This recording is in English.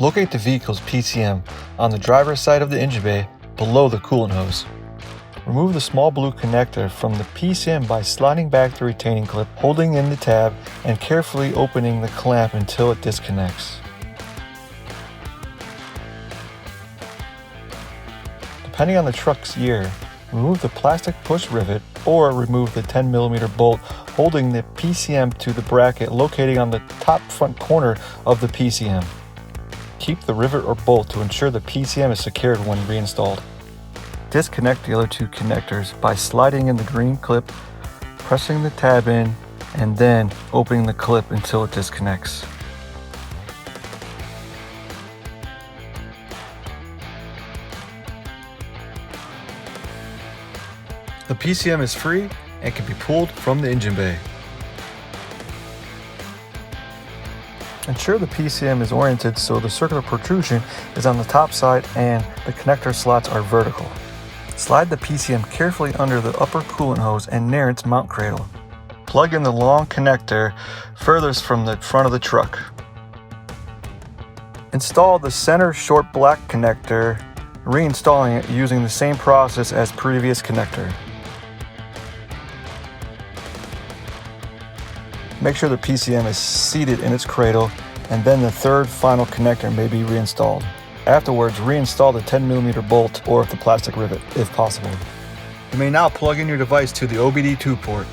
Locate the vehicle's PCM on the driver's side of the engine bay below the coolant hose. Remove the small blue connector from the PCM by sliding back the retaining clip, holding in the tab, and carefully opening the clamp until it disconnects. Depending on the truck's year, remove the plastic push rivet or remove the 10mm bolt holding the PCM to the bracket located on the top front corner of the PCM. Keep the rivet or bolt to ensure the PCM is secured when reinstalled. Disconnect the other two connectors by sliding in the green clip, pressing the tab in, and then opening the clip until it disconnects. The PCM is free and can be pulled from the engine bay. Ensure the PCM is oriented so the circular protrusion is on the top side and the connector slots are vertical. Slide the PCM carefully under the upper coolant hose and near its mount cradle. Plug in the long connector furthest from the front of the truck. Install the center short black connector, reinstalling it using the same process as previous connector. Make sure the PCM is seated in its cradle, and then the third final connector may be reinstalled. Afterwards, reinstall the 10mm bolt or the plastic rivet if possible. You may now plug in your device to the OBD2 port.